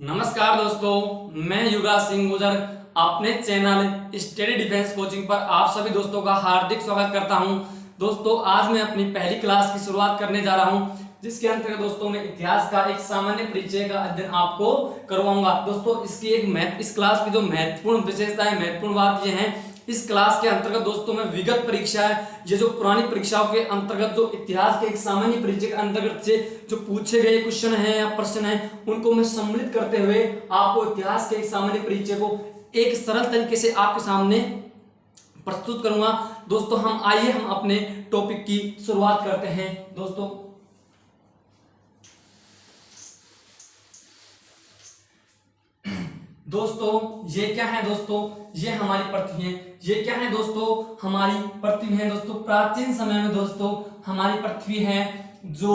नमस्कार दोस्तों, मैं युवराज सिंह गुजर अपने चैनल स्टडी डिफेंस कोचिंग पर आप सभी दोस्तों का हार्दिक स्वागत करता हूं। दोस्तों, आज मैं अपनी पहली क्लास की शुरुआत करने जा रहा हूं, जिसके अंतर्गत दोस्तों मैं इतिहास का एक सामान्य परिचय का अध्ययन आपको करवाऊंगा। दोस्तों, इस क्लास की जो महत्वपूर्ण विशेषता है, महत्वपूर्ण बात यह है, इस क्लास के अंतर्गत दोस्तों में विगत परीक्षा है, ये जो पुरानी परीक्षाओं के अंतर्गत जो इतिहास के एक सामान्य परिचय के अंतर्गत से जो पूछे गए क्वेश्चन हैं या प्रश्न हैं, उनको मैं सम्मिलित करते हुए आपको इतिहास के एक सामान्य परिचय को एक सरल तरीके से आपके सामने प्रस्तुत करूंगा। दोस्तों, हम अपने टॉपिक की शुरुआत करते हैं। दोस्तों ये क्या है? दोस्तों ये हमारी पृथ्वी है। ये क्या है दोस्तों? हमारी पृथ्वी है। दोस्तों, प्राचीन समय में दोस्तों हमारी पृथ्वी है जो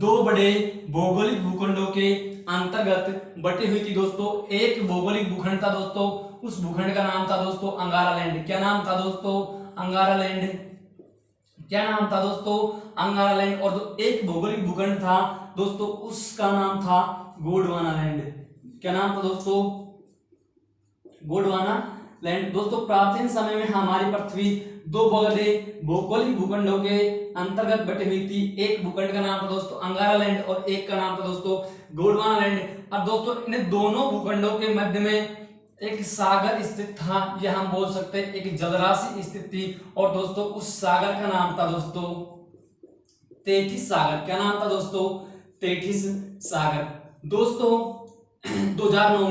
दो बड़े भौगोलिक भूखंडों के अंतर्गत बटी हुई थी। दोस्तों, एक भौगोलिक भूखंड था दोस्तों, उस भूखंड का नाम था दोस्तों अंगारा लैंड। क्या नाम था दोस्तों? अंगारा लैंड। क्या नाम था दोस्तों? अंगारा लैंड। और जो एक भौगोलिक भूखंड था दोस्तों, उसका नाम था गोंडवाना लैंड। क्या नाम था दोस्तों? गोंडवाना लैंड। दोस्तों, प्राचीन समय में हमारी पृथ्वी दो बड़े भौगोलिक भूखंडों के अंतर्गत बटी हुई थी। एक भूखंड का नाम था दोस्तों अंगारा लैंड और एक का नाम था दोस्तों गोंडवाना लैंड। अब दोस्तों, इन दोनों भूखंडों के मध्य में एक सागर स्थित था, यह हम बोल सकते हैं एक जलराशि स्थित थी। और दोस्तों, उस सागर का नाम था दोस्तों तेथिस सागर। क्या नाम था दोस्तों? तेथिस सागर। दोस्तों 2009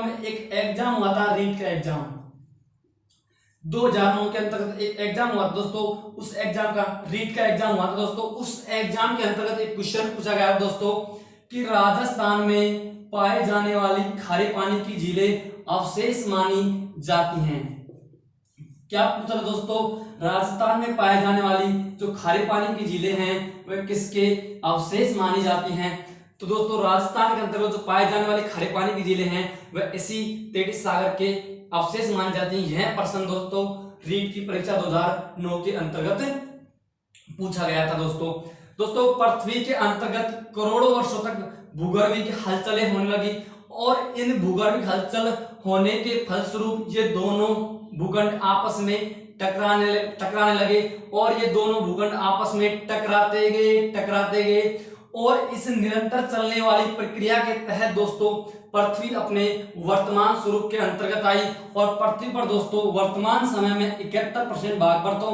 में एक एग्जाम हुआ था, रीट का एग्जाम। 2009 के अंतर्गत एक एग्जाम हुआ था दोस्तों, उस एग्जाम का रीट का एग्जाम हुआ था दोस्तों। उस एग्जाम के अंतर्गत एक क्वेश्चन पूछा गया था दोस्तों कि राजस्थान में पाए जाने वाली खारे पानी की झीलें अवशेष मानी जाती हैं। क्या पूछा था दोस्तों? राजस्थान में पाए जाने वाली जो खारे पानी की झीलें हैं वह किसके अवशेष मानी जाती हैं? तो दोस्तों, राजस्थान के अंतर्गत जो पाए जाने वाले खारे पानी की झीलें हैं वह इसी तेथिस सागर के अवशेष मानी जाती हैं। यह प्रश्न दोस्तों रीट की परीक्षा 2009 के अंतर्गत पूछा गया था दोस्तों, पृथ्वी के अंतर्गत करोड़ों वर्षों तक भूगर्भिक हलचलें होने लगी और इन भूगर्भिक हलचल होने के फलस्वरूप ये दोनों भूखंड आपस में टकराने लगे और ये दोनों भूखंड आपस में टकराते गए और इस निरंतर चलने वाली प्रक्रिया के तहत दोस्तों पृथ्वी अपने वर्तमान स्वरूप के अंतर्गत आई और पृथ्वी पर दोस्तों वर्तमान समय में 71% भाग पर तो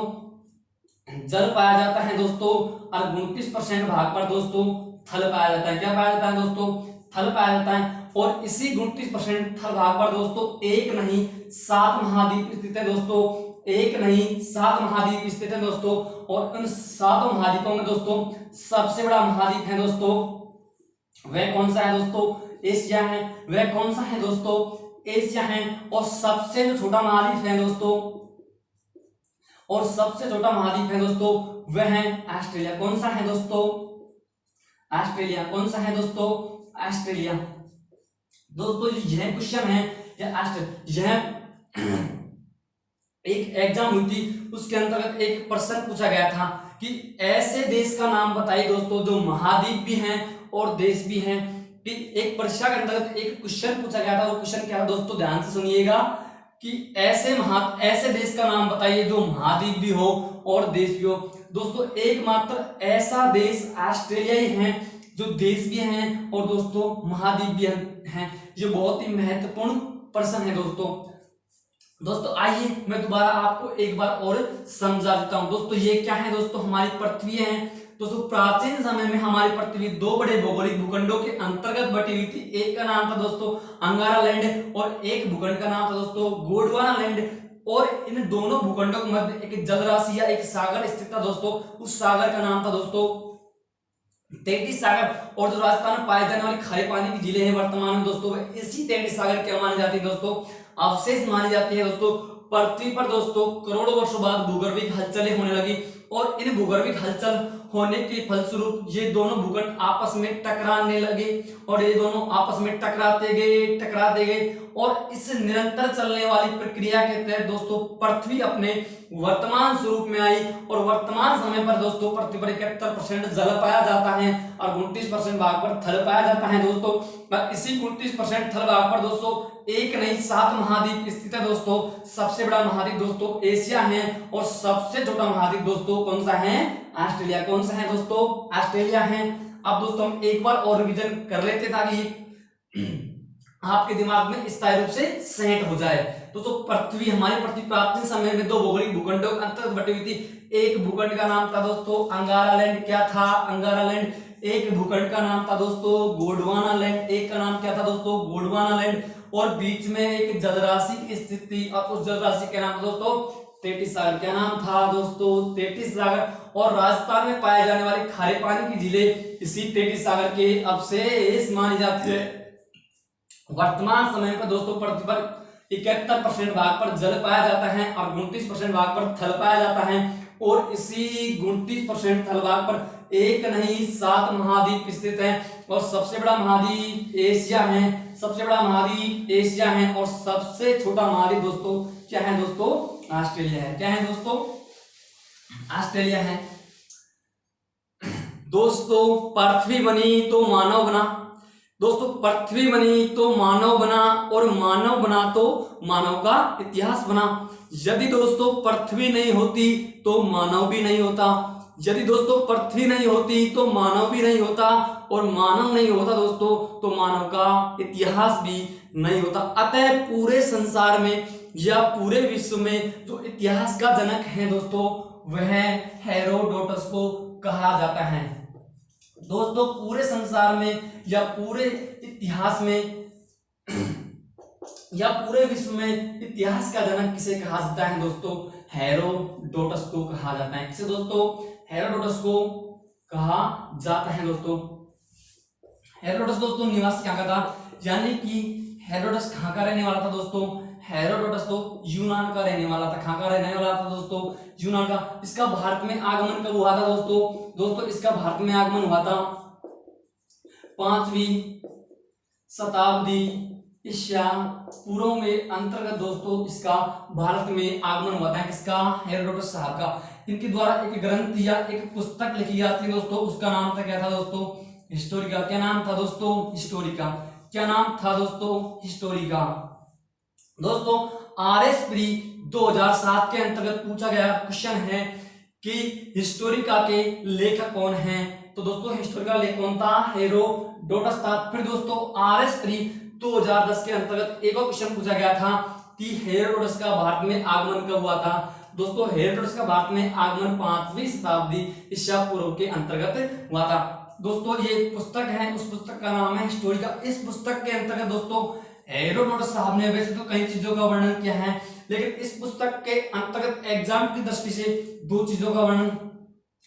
जल पाया जाता है दोस्तों और 29% भाग पर दोस्तों थल पाया जाता है। क्या पाया जाता है दोस्तों? थल पाया जाता है। और इसी 29% थल भाग पर दोस्तों एक नहीं 7 महाद्वीप स्थित है दोस्तों। एक नहीं 7 महाद्वीप स्थित है दोस्तों। और उन 7 महाद्वीपों में दोस्तों सबसे बड़ा महाद्वीप है दोस्तों, वह कौन सा है दोस्तों? एशिया है। वह कौन सा है दोस्तों? एशिया है। और सबसे जो छोटा महाद्वीप है दोस्तों, और सबसे छोटा महाद्वीप है दोस्तों वह है ऑस्ट्रेलिया। कौन सा है दोस्तों? ऑस्ट्रेलिया। कौन सा है दोस्तों? ऑस्ट्रेलिया। दोस्तों यह क्वेश्चन है, यह एक एग्जाम हुई थी, उसके अंतर्गत एक प्रश्न पूछा गया था कि ऐसे देश का नाम बताइए दोस्तों जो महाद्वीप भी हैं और देश भी हैं। कि एक परीक्षा के अंतर्गत एक क्वेश्चन पूछा गया था, वो क्वेश्चन क्या था दोस्तों? ध्यान से सुनिएगा कि ऐसे देश का नाम बताइए जो महाद्वीप भी हो और देश भी हो। दोस्तों, एकमात्र ऐसा देश ऑस्ट्रेलिया ही है जो देश भी हैं और दोस्तों महाद्वीप भी हैं। ये बहुत ही महत्वपूर्ण प्रश्न है दोस्तों आइए मैं दोबारा आपको एक बार और समझा देता हूं। दोस्तों, ये क्या है दोस्तों? हमारी पृथ्वी है दोस्तों। प्राचीन समय में हमारी पृथ्वी दो बड़े भौगोलिक भूखंडों के अंतर्गत बटी हुई थी। एक का नाम था दोस्तों अंगारा लैंड और एक भूखंड का नाम था दोस्तों गोंडवाना लैंड। और इन दोनों भूखंडों के मध्य एक जलराशि या एक सागर स्थित था दोस्तों। उस सागर का नाम था दोस्तों तेथिस सागर। और जो राजस्थान में पाए जाने वाली खारे पानी की झीलें हैं वर्तमान में दोस्तों इसी तेथिस सागर क्या मानी जाती है दोस्तों? अवशेष मानी जाती है दोस्तों। पृथ्वी पर दोस्तों करोड़ों वर्षों बाद भूगर्भिक हलचलें होने लगी और इन भूगर्भिक हलचल होने के फलस्वरूप ये दोनों भूखंड आपस में टकराने लगे और ये दोनों आपस में टकराते गए और इस निरंतर चलने वाली प्रक्रिया के तहत दोस्तों पृथ्वी अपने वर्तमान स्वरूप में आई और वर्तमान समय पर दोस्तों पृथ्वी पर 71% जल पाया जाता है और 29% भाग पर थल पाया जाता है दोस्तों। इसी 29% थल भाग पर दोस्तों एक नहीं 7 महाद्वीप स्थित है दोस्तों। सबसे बड़ा महाद्वीप दोस्तों एशिया है और सबसे छोटा महाद्वीप दोस्तों कौन सा है? ऑस्ट्रेलिया। कौन सा है दोस्तों? ऑस्ट्रेलिया है। अब दोस्तों हम एक बार और रिवीजन कर लेते ताकि आपके दिमाग में स्थायी रूप से सेट हो जाए। दोस्तों पृथ्वी हमारी पृथ्वी प्राचीन समय में 2 भौगोलिक भूखंडों के अंतर्गत बटी हुई थी। एक भूखंड का नाम था दोस्तों अंगारा लैंड। क्या था? अंगारा लैंड। एक भूखंड का नाम था दोस्तों गोंडवाना लैंड। एक का नाम क्या था दोस्तों? गोंडवाना लैंड। और बीच में एक जलराशि की स्थिति और उस जलराशि का नाम दोस्तों तेतीस सागर। क्या नाम था दोस्तों? तेतीस सागर। और राजस्थान में पाए जाने वाले खारे पानी की झीलें इसी तेतीस सागर के अवशेष मानी जाती है। वर्तमान समय पर दोस्तों पृथ्वी पर 71% भाग पर जल पाया जाता है और 29% भाग पर थल पाया जाता है और इसी 29% थल भाग पर एक नहीं 7 महाद्वीप स्थित हैं और सबसे बड़ा महाद्वीप एशिया है। सबसे बड़ा महाद्वीप एशिया है और सबसे छोटा महाद्वीप दोस्तों क्या है दोस्तों? ऑस्ट्रेलिया है। क्या है दोस्तों? ऑस्ट्रेलिया है। दोस्तों पृथ्वी बनी तो मानव बना। दोस्तों पृथ्वी बनी तो मानव बना और मानव बना तो मानव का इतिहास बना। यदि दोस्तों पृथ्वी नहीं होती तो मानव भी नहीं होता। यदि दोस्तों पृथ्वी नहीं होती तो मानव भी नहीं होता और मानव नहीं होता दोस्तों तो मानव का इतिहास भी नहीं होता। अतः पूरे संसार में या पूरे विश्व में जो इतिहास का जनक है दोस्तों वह हेरोडोटस को कहा जाता है। दोस्तों पूरे संसार में या पूरे इतिहास में या पूरे विश्व में इतिहास का जनक किसे कहा जाता है दोस्तों? हेरोडोटस को कहा जाता है। किसे दोस्तों? हेरोडोटस को कहा जाता है दोस्तों। हेरोडोटस दोस्तों निवास कहाँ का था? यानी कि हेरोडोटस कहाँ का रहने वाला था दोस्तों? हेरोडोटस तो यूनान का रहने वाला था। कहाँ का रहने वाला था दोस्तों? यूनान का। इसका भारत में आगमन कब हुआ था दोस्तों? दोस्तों इसका भारत में आगमन हुआ था 5वीं शताब्दी ईसा पूर्व में अंतर्गत दोस्तों इसका भारत में आगमन हुआ था। किसका? हेरोडोटस साहब का। इनके द्वारा एक ग्रंथ या एक पुस्तक लिखी जाती है दोस्तों। उसका नाम था क्या था दोस्तों? हिस्टोरिका। क्या नाम था दोस्तों? हिस्टोरिका। क्या नाम था दोस्तों? हिस्टोरिका। दोस्तों RS प्री 2007 के अंतर्गत पूछा गया क्वेश्चन है कि हिस्टोरिका के लेखक कौन हैं? तो दोस्तों हिस्टोरिका लेखक कौन था? हेरोडोटस था। फिर दोस्तों RS प्री 2010 के अंतर्गत एक और क्वेश्चन पूछा गया था कि हेरोडोटस का भारत में आगमन कब हुआ था? दोस्तों हेरोडोटस का भारत में आगमन 5वीं शताब्दी ईसा पूर्व के अंतर्गत हुआ था। दोस्तों ये पुस्तक है, उस पुस्तक का नाम है हिस्टोरिका। इस पुस्तक के अंतर्गत दोस्तों हेरोडोटस साहब ने वैसे तो कई चीजों का वर्णन किया है लेकिन इस पुस्तक के अंतर्गत एग्जाम की दृष्टि से 2 चीजों का वर्णन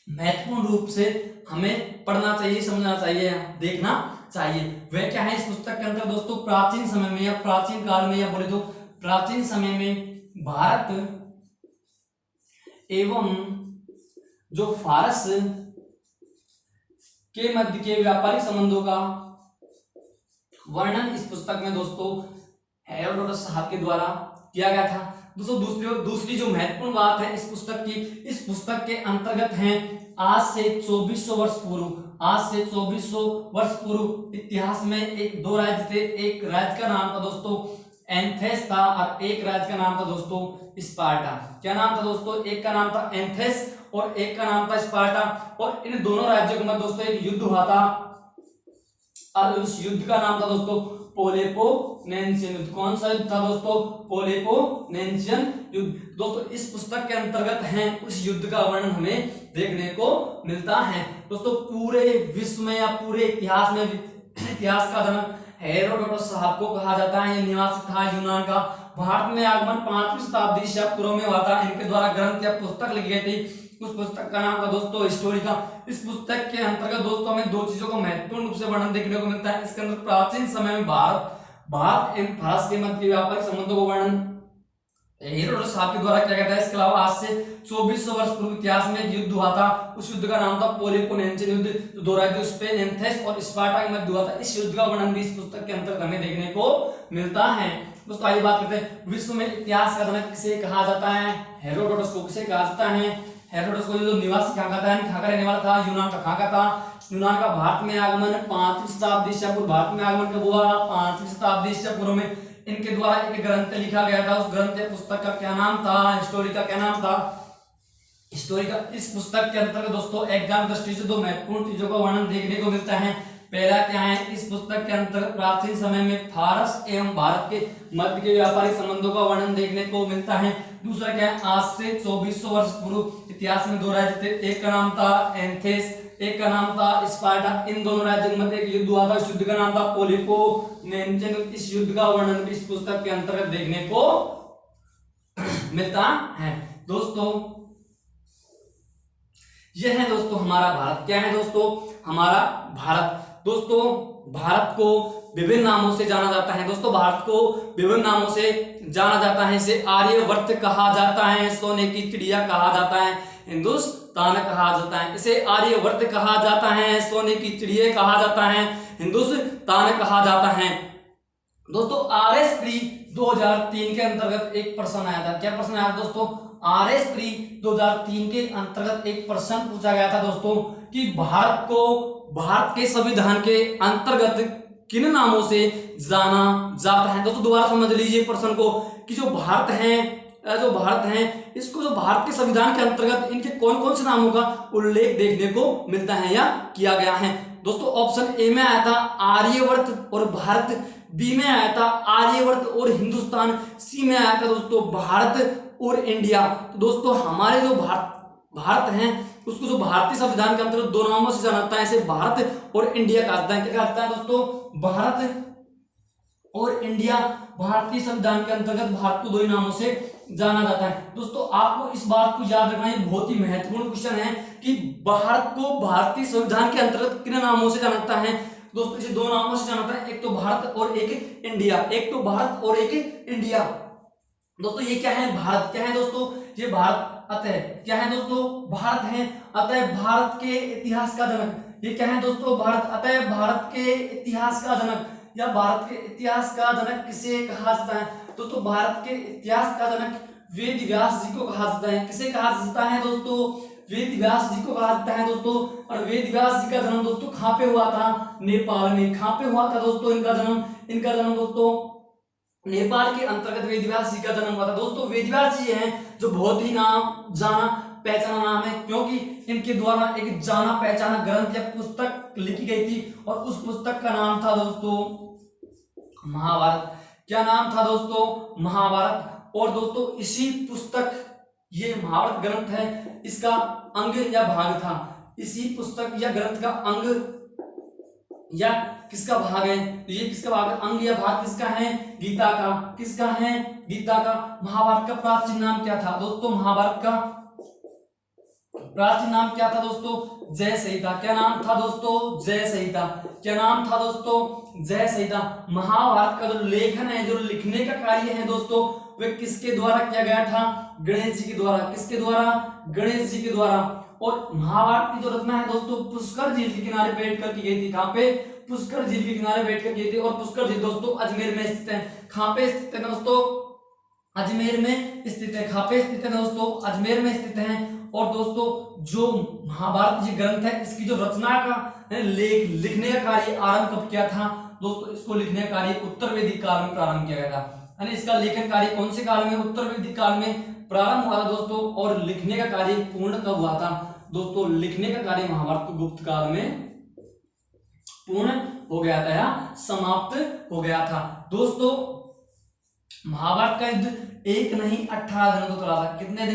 महत्वपूर्ण रूप से हमें पढ़ना चाहिए, समझना चाहिए, देखना चाहिए। वह क्या है इस पुस्तक के अंदर दोस्तों? प्राचीन समय में या प्राचीन काल में या बोले तो प्राचीन समय में भारत एवं जो फारस के मध्य के व्यापारिक संबंधों का वर्णन इस पुस्तक में दोस्तों हेरोडोटस साहब के द्वारा किया गया था। दोस्तों दूसरी जो महत्वपूर्ण बात है इस पुस्तक के अंतर्गत है आज से 2400 वर्ष पूर्व इतिहास में एक 2 राज्य थे। एक राज्य का नाम था दोस्तों एथेंस था और एक राज्य का नाम था दोस्तों स्पार्टा। क्या नाम था दोस्तों? एक का नाम था एथेंस और एक का नाम था स्पार्टा और इन दोनों राज्यों के मध्य दोस्तों एक युद्ध हुआ था और उस युद्ध का नाम था दोस्तों पेलोपोनेशियन युद्ध। कौन सा युद्ध था दोस्तों? पेलोपोनेशियन युद्ध। दोस्तों इस पुस्तक के अंतर्गत है उस युद्ध का वर्णन हमें देखने को मिलता है। दोस्तों पूरे विश्व में या पूरे इतिहास में इतिहास का जनक हेरोडोटस साहब को कहा जाता है। यह निवासी था यूनान का। भारत में आगमन 5वीं शताब्दी ईसा पूर्व में हुआ था। इनके द्वारा ग्रंथ या पुस्तक लिखी गई थी। उस पुस्तक का नाम था दोस्तों हिस्टोरिका। इस पुस्तक के अंतर्गत दोस्तों हमें 2 चीजों का महत्वपूर्ण रूप से वर्णन देखने को मिलता है। इसके अंदर प्राचीन समय में भारत एवं फारस के मध्य व्यापारिक संबंधों को वर्णन, हेरोडोटस साहब के द्वारा किया गया था। इसके अलावा आज से 2400 वर्ष पूर्व इतिहास में एक युद्ध हुआ था, उस युद्ध का नाम था पेलोपोनेशियन युद्ध, जो दो राज्यों स्पेन एथेंस और स्पार्टा के मध्य हुआ था। इस युद्ध का वर्णन भी इस पुस्तक के अंतर्गत हमें देखने को मिलता है। दोस्तों आइए बात करते हैं, विश्व में इतिहास का जनक किसे कहा जाता है? हेरोडोटस को किसे कहा जाता है? हेरोडोटस को जो निवासी कहा जाता है, कहाँ का रहने वाला था? यूनान का। कहाँ का था? यूनान का। भारत में आगमन 5वीं शताब्दी ईसा पूर्व। भारत में आगमन कब हुआ? 5वीं शताब्दी ईसा पूर्व में। इनके द्वारा एक ग्रंथ लिखा गया था, उस ग्रंथ पुस्तक का क्या नाम था? हिस्टोरिका। क्या नाम था? हिस्टोरिका। इस पुस्तक के अंतर्गत दोस्तों एग्जाम दृष्टि से दो महत्वपूर्ण चीजों का वर्णन देखने को मिलता है। पहला क्या है? इस पुस्तक के अंतर्गत प्राचीन समय में फारस एवं भारत के मध्य के व्यापारिक संबंधों का वर्णन देखने को मिलता है। दूसरा क्या है? आज से 2400 वर्ष पूर्व इतिहास में दो राज्य थे, एक का नाम था एथेंस, एक का नाम था स्पार्टा। इन दोनों राज्यों के मध्य एक युद्ध हुआ था, इस युद्ध का नाम था पेलोपोनेशियन। इस युद्ध का वर्णन भी इस पुस्तक के अंतर्गत देखने को मिलता है। दोस्तों यह है दोस्तों हमारा भारत। क्या है दोस्तों? हमारा भारत। दोस्तों भारत को विभिन्न नामों से जाना जाता है। दोस्तों भारत को विभिन्न नामों से जाना जाता है। इसे आर्यवर्त कहा जाता है, सोने की चिड़िया कहा जाता है, हिंदुस्तान कहा जाता है। इसे आर्यवर्त कहा जाता है, सोने की चिड़िया कहा जाता है, हिंदुस्तान कहा जाता है। दोस्तों RS प्री 2003 के अंतर्गत एक प्रश्न आया था। क्या प्रश्न आया दोस्तों? RS प्री 2003 के अंतर्गत एक प्रश्न पूछा गया था दोस्तों कि भारत को भारत के संविधान के अंतर्गत किन नामों से जाना जाता है? दोस्तों दोबारा समझ लीजिए प्रश्न को कि जो भारत है इसको जो भारत के संविधान के अंतर्गत इनके कौन कौन से नामों का उल्लेख देखने को मिलता है या किया गया है। दोस्तों ऑप्शन ए में आया था आर्यवर्त और भारत, बी में आया था आर्यवर्त और हिंदुस्तान, सी में आया था दोस्तों भारत और इंडिया। तो दोस्तों हमारे जो भारत है उसको जो भारतीय संविधान के अंतर्गत दो नामों से जाना जाता है, इसे भारत और इंडिया कहा जाता है। क्या कहता है दोस्तों? भारत और इंडिया। भारतीय संविधान के अंतर्गत भारत को दो ही नामों से जाना जाता है। दोस्तों आपको इस बात को याद रखना, ये बहुत ही महत्वपूर्ण क्वेश्चन है कि भारत को भारतीय संविधान के अंतर्गत किन नामों से जाना जाता है? दोस्तों इसे दो नामों से जाना जाता है, एक तो भारत और एक इंडिया। एक तो भारत और एक इंडिया। दोस्तों ये क्या है? भारत। क्या है दोस्तों? ये भारत। अतः क्या है दोस्तों? भारत है। अतः भारत के इतिहास का जनक। ये क्या है दोस्तों? भारत। अतः भारत के इतिहास का जनक या भारत के इतिहास का जनक किसे कहा जाता है? दोस्तों भारत के इतिहास का जनक वेद व्यास जी को कहा जाता है। किसे कहा जाता है दोस्तों? वेद व्यास जी को कहा जाता है दोस्तों। और वेद व्यास जी का जन्म दोस्तों कहाँ पे हुआ था? नेपाल में। कहाँ पे हुआ था दोस्तों इनका जन्म दोस्तों नेपाल के अंतर्गत वेद व्यास जी का जन्म हुआ था। दोस्तों वेद व्यास जी हैं जो बहुत ही नाम जाना पहचाना नाम है, क्योंकि इनके द्वारा एक जाना पहचाना ग्रंथ या पुस्तक लिखी गई थी और उस पुस्तक का नाम था दोस्तों महाभारत। क्या नाम था दोस्तों? महाभारत। और दोस्तों इसी पुस्तक, ये महाभारत ग्रंथ है, इसका अंग या भाग था। इसी पुस्तक या ग्रंथ का अंग या किसका भाग है? तो ये किसका भाग है? अंग या भाग किसका है? गीता का। किसका है? गीता का। महाभारत का प्राचीन नाम क्या था दोस्तों? महाभारत का प्राचीन नाम क्या था दोस्तों? जय संहिता। क्या नाम था दोस्तों? जय संहिता। क्या नाम था दोस्तों? जय संहिता। महाभारत का जो लेखन है, जो लिखने का कार्य है दोस्तों, वे किसके द्वारा किया गया था? गणेश जी के द्वारा। किसके द्वारा? गणेश जी के द्वारा। और महाभारत की जो रचना है दोस्तों पुष्कर झील के किनारे बैठकर की गई थी। कहां पे? पुष्कर झील के किनारे बैठकर की गई थी। और पुष्कर झील दोस्तों अजमेर में स्थित है। कहां पे स्थित है दोस्तों? अजमेर में स्थित है। कहां पे स्थित है दोस्तों? अजमेर में स्थित है। और दोस्तों जो महाभारत जी ग्रंथ है, इसकी जो रचना का लिखने का कार्य आरंभ कब किया था दोस्तों? इसको लिखने का कार्य उत्तर वैदिक काल में प्रारंभ किया गया था। यानी इसका लेखन कार्य कौन से काल में? उत्तर वैदिक काल में प्रारंभ हुआ था दोस्तों। और लिखने का कार्य पूर्ण कब हुआ था दोस्तों? लिखने का कार्य महाभारत गुप्त काल में पूर्ण हो गया था या समाप्त हो गया था। दोस्तों महाभारत का युद्ध 1 नहीं 18 दिनों तक चला था। कितने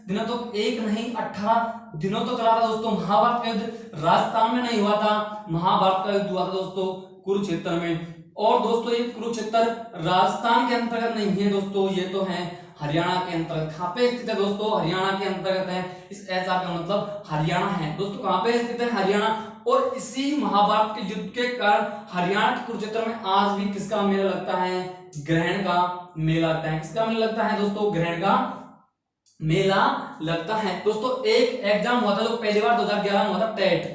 दिनों तक? 1 नहीं 18 दिनों तक चला था दोस्तों। महाभारत का युद्ध राजस्थान में नहीं हुआ था, महाभारत का युद्ध हुआ था दोस्तों कुरुक्षेत्र में। और दोस्तों ये कुरुक्षेत्र राजस्थान के अंतर्गत नहीं है दोस्तों, ये तो है हरियाणा के अंतर्गत। कहां पे स्थित है दोस्तों? हरियाणा के अंतर्गत है। इस ऐसा का मतलब हरियाणा है दोस्तों। कहां पे स्थित है? हरियाणा। और इसी महाभारत के युद्ध के कारण हरियाणा के कुरुक्षेत्र में आज भी किसका मेला लगता है? ग्रहण का मेला लगता है। किसका मेला लगता है दोस्तों? ग्रहण का मेला लगता है। दोस्तों एक एग्जाम हुआ था जो पहली बार 2011 में हुआ था, टेट।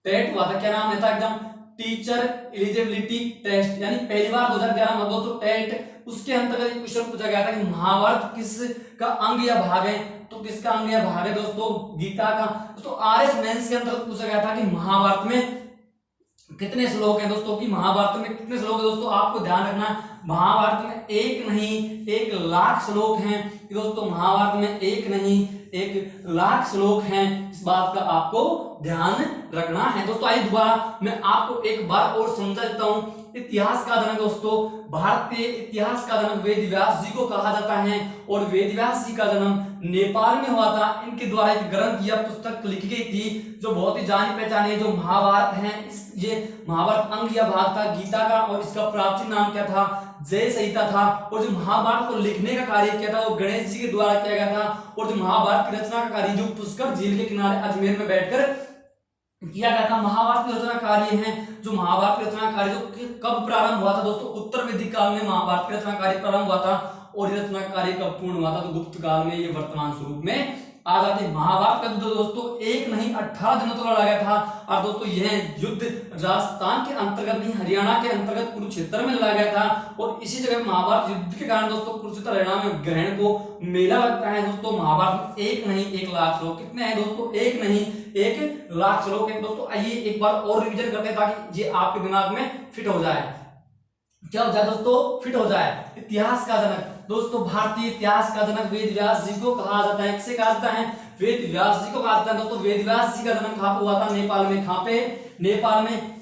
टेट हुआ था, क्या नाम था एग्जाम? टीचर एलिजिबिलिटी टेस्ट, यानी पहली बार 2011 में दोस्तों टेट। उसके अंतर्गत एक क्वेश्चन पूछा गया था कि महाभारत किस का अंग या भाग है? तो किसका अंग या भाग है दोस्तों? गीता का। दोस्तों आरएस मेंस के अंतर्गत पूछा गया था कि महाभारत में कितने श्लोक हैं दोस्तों? कि महाभारत में कितने श्लोक है दोस्तों? आपको ध्यान रखना, महाभारत में एक नहीं 1 लाख श्लोक हैं दोस्तों। महाभारत में एक नहीं 1 लाख श्लोक हैं, इस बात का आपको ध्यान रखना है दोस्तों। आइए दोबारा मैं आपको एक बार और समझा देता हूं। इतिहास का जनक दोस्तों, भारतीय इतिहास का जनक वेद व्यास जी को कहा जाता है और वेद व्यास जी का जन्म नेपाल में हुआ था। इनके द्वारा एक ग्रंथ या पुस्तक लिखी गई थी जो बहुत ही जानी पहचानी, जो महाभारत है। ये महाभारत अंग या भाग था गीता का और इसका प्राचीन नाम क्या था? जय संहिता था। और जो महाभारत को लिखने का कार्य किया था वो गणेश जी के द्वारा किया गया था। और जो महाभारत की रचना का कार्य जो पुष्कर झील के किनारे अजमेर में बैठकर किया गया था। महाभारत की रचना कार्य है जो महाभारत की रचना कार्य जो कब प्रारंभ हुआ था दोस्तों? उत्तर वैदिक काल में महाभारत की रचना कार्य प्रारंभ हुआ था और ये रचना कार्य कब पूर्ण हुआ था? तो गुप्त काल में ये वर्तमान स्वरूप में आ जाते। महाभारत का युद्ध दोस्तों एक नहीं 18 दिनों तक लड़ा गया था। और दोस्तों यह युद्ध राजस्थान के अंतर्गत नहीं हरियाणा के अंतर्गत कुरुक्षेत्र में लड़ा गया था। और इसी जगह महाभारत युद्ध के कारण दोस्तों कुरुक्षेत्र हरियाणा में ग्रहण को मेला लगता है दोस्तों। महाभारत में एक नहीं 1 लाख श्लोक कितने हैं दोस्तों? एक नहीं 1 लाख श्लोक है दोस्तों। आइए एक बार और रिविजन करते हैं ताकि ये आपके दिमाग में फिट हो जाए। क्या हो जाए दोस्तों? फिट हो जाए। इतिहास का जनक दोस्तों, भारतीय इतिहास का जनक वेद व्यास जी को कहा जाता है। किसे कहा जाता है? वेद व्यास जी को कहा जाता है दोस्तों। वेद व्यास जी का जन्म कहां पे हुआ था? नेपाल में। कहां पे? नेपाल में।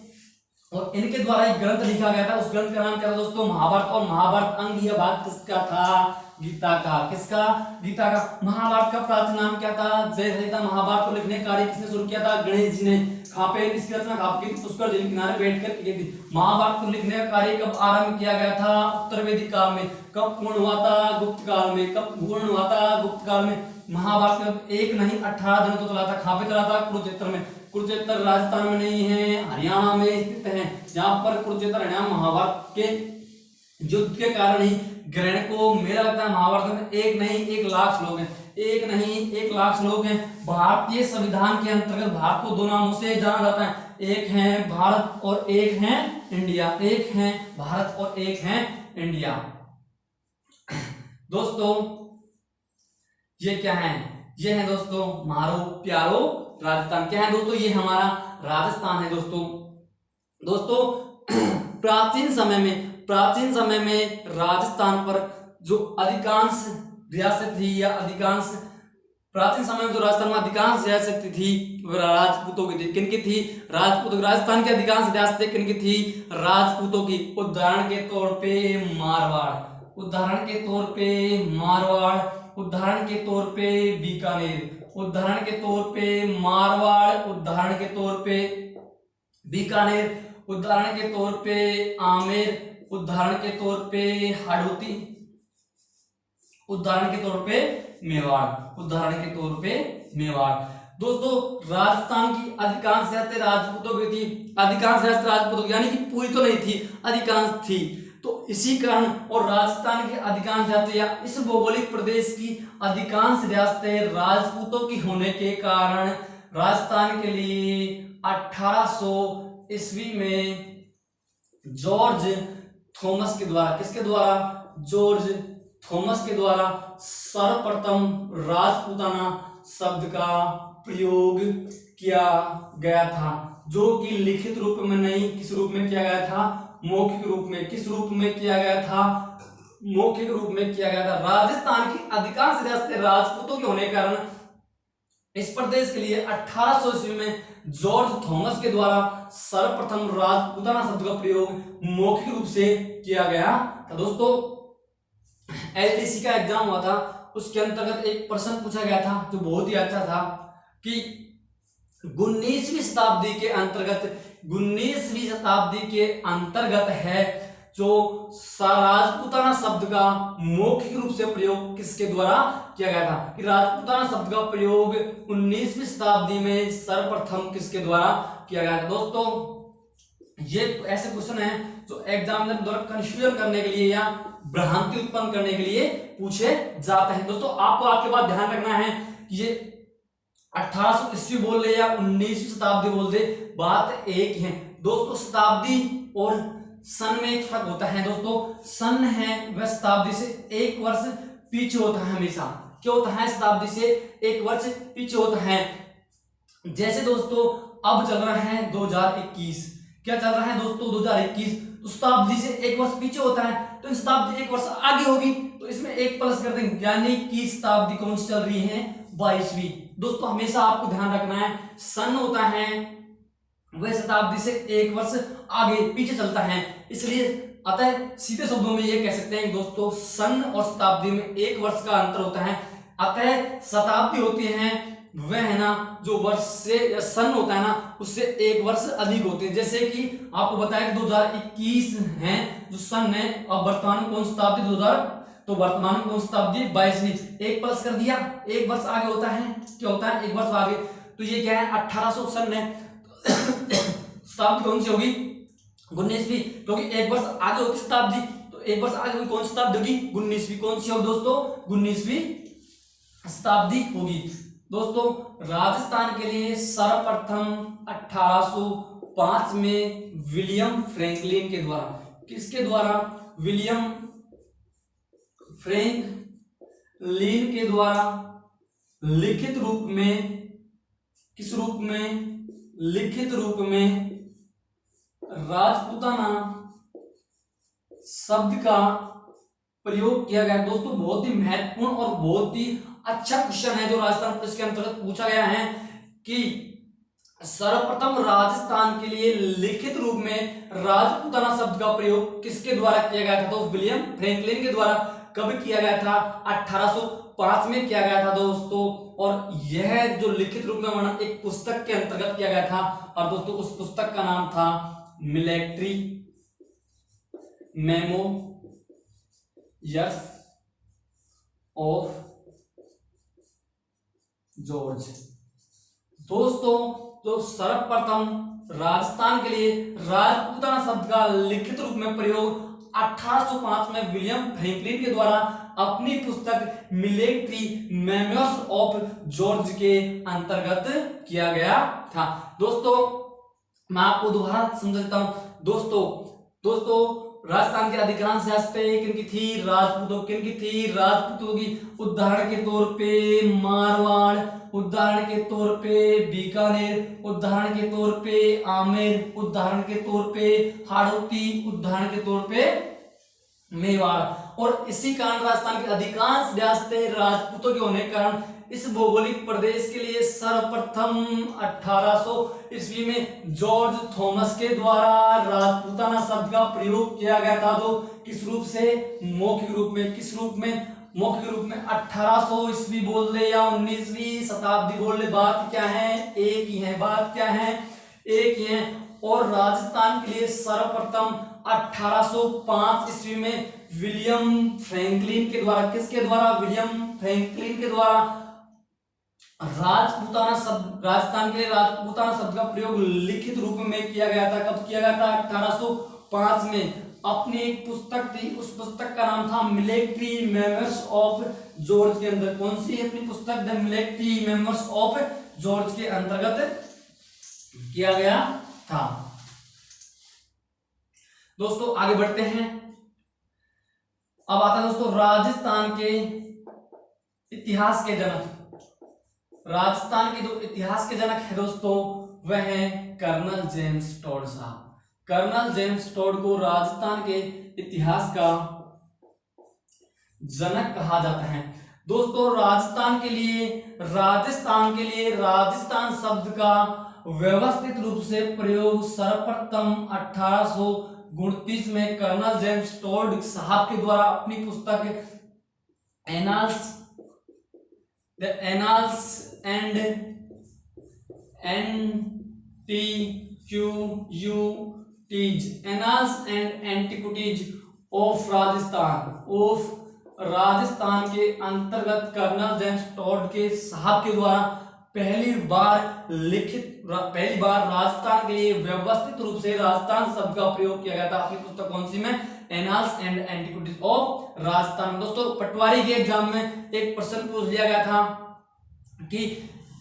और इनके द्वारा एक ग्रंथ लिखा गया था, उस ग्रंथ का नाम क्या था दोस्तों? महाभारत। और महाभारत अंग या भाग किसका था? गीता का। किसका? गीता का। महाभारत का प्राचीन नाम क्या था? जय संहिता। महाभारत को लिखने का कार्य किसने शुरू किया था? गणेश जी ने। कहां पे इसकी रचना कहां की? पुष्कर झील किनारे बैठकर की थी। महाभारत को लिखने का कार्य कब आरंभ किया गया था? उत्तर वैदिक काल में। कब पूर्ण हुआ था? गुप्त काल में। कब पूर्ण हुआ था? गुप्त काल में। महाभारत में एक नहीं 18 दिनों तो चला था। कहां पे चला था? कुरुक्षेत्र में। कुरुक्षेत्र राजस्थान में नहीं है, हरियाणा में स्थित है। जहां पर कुरुक्षेत्र हरियाणा महाभारत के युद्ध के कारण ही ग्रहण को मेला लगता है। महाभारत में एक नहीं 1 लाख श्लोक हैं। एक नहीं 1 लाख श्लोक हैं। भारतीय संविधान के अंतर्गत भारत को 2 नामों से जाना जाता है। एक है भारत और एक है इंडिया। एक है भारत और एक है इंडिया। दोस्तों ये क्या है? ये है दोस्तों मारो प्यारो राजस्थान। क्या है दोस्तों? ये हमारा राजस्थान है दोस्तों। दोस्तों प्राचीन समय में राजस्थान पर जो अधिकांश रियासत थी या अधिकांश प्राचीन समय में जो राजस्थान में अधिकांश रियासत थी वो राजपूतों की थी। किनकी थी? राजपूतों। राजस्थान की अधिकांश रियासतें किनकी थी? राजपूतों की। उदाहरण के तौर पे मारवाड़, उदाहरण के तौर पे मारवाड़, उदाहरण के तौर पे बीकानेर, उदाहरण के तौर पे मारवाड़, उदाहरण के तौर पे बीकानेर, उदाहरण के तौर पे आमेर, उदाहरण के तौर पे हाड़ौती, उदाहरण के तौर पे मेवाड़, उदाहरण के तौर पे मेवाड़। दोस्तों राजस्थान की अधिकांश रियासतें राजपूतों की थी। अधिकांश रियासतें राजपूतों की, यानी कि पूरी तो नहीं थी, अधिकांश थी। तो इसी कारण और राजस्थान की अधिकांश रियासतें या इस भौगोलिक प्रदेश की अधिकांश रियासतें राजपूतों की होने के कारण राजस्थान के लिए 1800 ईस्वी में जॉर्ज थॉमस के द्वारा, किसके द्वारा? जॉर्ज थॉमस के द्वारा सर्वप्रथम राजपूताना शब्द का प्रयोग किया गया था, जो कि लिखित रूप में नहीं, किस रूप में किया गया था? मौखिक रूप में। किस रूप में किया गया था? मौखिक रूप में किया गया था। राजस्थान की अधिकांश रियासतें राजपूतों के होने के कारण इस प्रदेश के लिए 1800 ईस्वी में जॉर्ज थॉमस के द्वारा सर्वप्रथम राजपूताना शब्द का प्रयोग मौखिक रूप से किया गया था। दोस्तों एलडीसी का एग्जाम हुआ था, उसके अंतर्गत एक प्रश्न पूछा गया था जो बहुत ही अच्छा था कि 19वीं शताब्दी के अंतर्गत, 19वीं शताब्दी के अंतर्गत है जो राजपूताना शब्द का मौखिक रूप से प्रयोग किसके द्वारा किया गया था? कि राजपूताना शब्द का प्रयोग 19वीं शताब्दी में सर्वप्रथम किसके द्वारा किया गया था दोस्तों। ये ऐसे क्वेश्चन है जो एग्जामिनर द्वारा कंफ्यूजन करने के लिए या भ्रांति उत्पन्न करने के लिए पूछे जाते हैं। दोस्तों आपको आपके बाद ध्यान रखना है कि ये 1800 ईस्वी बोल दे या 19वीं शताब्दी बोल दे, बात एक है दोस्तों। शताब्दी और सन में एक फर्क होता है दोस्तों। सन है वह शताब्दी से एक वर्ष पीछे होता है हमेशा। क्या होता है? शताब्दी से एक वर्ष पीछे होता है। जैसे दोस्तों अब चल रहा है 2021, क्या चल रहा है दोस्तों 2021, तो शताब्दी से एक वर्ष पीछे होता है, तो शताब्दी एक वर्ष आगे होगी, तो इसमें एक प्लस कर देंगे, यानी कि शताब्दी कौन सी चल रही है? 22वीं। दोस्तों हमेशा आपको ध्यान रखना है सन होता है वह शताब्दी से एक वर्ष आगे पीछे चलता है, इसलिए अतः सीधे शब्दों में ये कह सकते हैं दोस्तों सन और शताब्दी में एक वर्ष का अंतर होता है। अतः शताब्दी होती है वह है ना जो वर्ष से या सन होता है ना उससे एक वर्ष अधिक होते हैं। जैसे कि आपको बताया कि 2021 है जो सन है, अब वर्तमान में कौन शताब्दी 2000, तो वर्तमान में कौन शताब्दी? 22वीं। एक प्लस कर दिया, एक वर्ष आगे होता है, क्या होता है? एक वर्ष आगे। तो ये क्या है? 1800 सन है, शताब्दी कौन सी होगी? 19वीं, क्योंकि एक वर्ष आगे होगी शताब्दी, तो एक वर्ष आगे होगी कौन शताब्दी होगी? 19वीं। कौन सी होगी दोस्तों? 19वीं शताब्दी होगी। दोस्तों राजस्थान के लिए सर्वप्रथम 1805 में विलियम फ्रैंकलिन के द्वारा, किसके द्वारा? विलियम फ्रैंकलिन के द्वारा लिखित रूप में, किस रूप में? लिखित रूप में राजपूताना शब्द का प्रयोग किया गया। दोस्तों बहुत ही महत्वपूर्ण और बहुत ही अच्छा क्वेश्चन है जो राजस्थान पुलिस के अंतर्गत पूछा गया है कि सर्वप्रथम राजस्थान के लिए लिखित रूप में राजपूताना शब्द का प्रयोग किसके द्वारा किया गया था? तो विलियम फ्रैंकलिन के द्वारा। कब किया गया था? 1805 में किया गया था दोस्तों। और यह जो लिखित रूप में वर्णन एक पुस्तक के अंतर्गत किया गया था, और दोस्तों उस पुस्तक का नाम था military memoirs of George. दोस्तों जो सर्वप्रथम राजस्थान के लिए राजपूताना शब्द का लिखित रूप में प्रयोग 1805 में विलियम फ्रैंकलिन के द्वारा अपनी पुस्तक मिलिट्री मेमोयर्स ऑफ जॉर्ज के अंतर्गत किया गया था। दोस्तों मैं आपको दोबारा समझाता हूं। दोस्तों राजस्थान के अधिकांश रियासतें किनकी थी? राजपूतों। किनकी थी? राजपूतों की। उदाहरण के तौर पे मारवाड़, उदाहरण के तौर पे बीकानेर, उदाहरण के तौर पे आमेर, उदाहरण के तौर पे हाड़ौती, उदाहरण के तौर पे मेवाड़। और इसी कारण राजस्थान की अधिकांश रियासतें राजपूतों के होने के कारण इस भौगोलिक प्रदेश के लिए सर्वप्रथम 1800 ईस्वी में जॉर्ज थॉमस के द्वारा राजपूताना शब्द का प्रयोग किया गया था, जो किस रूप से? मौखिक रूप में। किस रूप में? मौखिक रूप में। 1800 ईस्वी बोल ले या 19वीं शताब्दी बोल ले, बात क्या है? एक ही है। बात क्या है? एक ही है। और राजस्थान के लिए सर्वप्रथम 1805 ईस्वी में विलियम फ्रैंकलिन के द्वारा, किसके द्वारा? विलियम फ्रैंकलिन के द्वारा राजपूताना शब्द, राजस्थान के लिए राजपूताना शब्द का प्रयोग लिखित रूप में किया गया था। कब किया गया था? 1805 में। अपनी एक पुस्तक थी, उस पुस्तक का नाम था मिलिट्री मेमोयर्स ऑफ जॉर्ज के अंदर। कौन सी अपनी पुस्तक? The military memoirs of George के अंतर्गत किया गया था। दोस्तों आगे बढ़ते हैं। अब आता है दोस्तों राजस्थान के इतिहास के जनक। राजस्थान के जो इतिहास के जनक है दोस्तों वह है कर्नल जेम्स टॉड साहब। कर्नल जेम्स टॉड को राजस्थान के इतिहास का जनक कहा जाता है। दोस्तों राजस्थान के लिए राजस्थान शब्द का व्यवस्थित रूप से प्रयोग सर्वप्रथम 1829 में कर्नल जेम्स टॉड साहब के द्वारा अपनी पुस्तक annals and antiquities of Rajasthan के अंतर्गत कर्नल जेम्स टॉड के साहब के द्वारा पहली बार राजस्थान के लिए व्यवस्थित रूप से राजस्थान शब्द का प्रयोग किया गया था। अपनी पुस्तक कौन सी में? Annals and antiquities of Rajasthan. दोस्तों पटवारी के एग्जाम में एक प्रश्न पूछ लिया गया था कि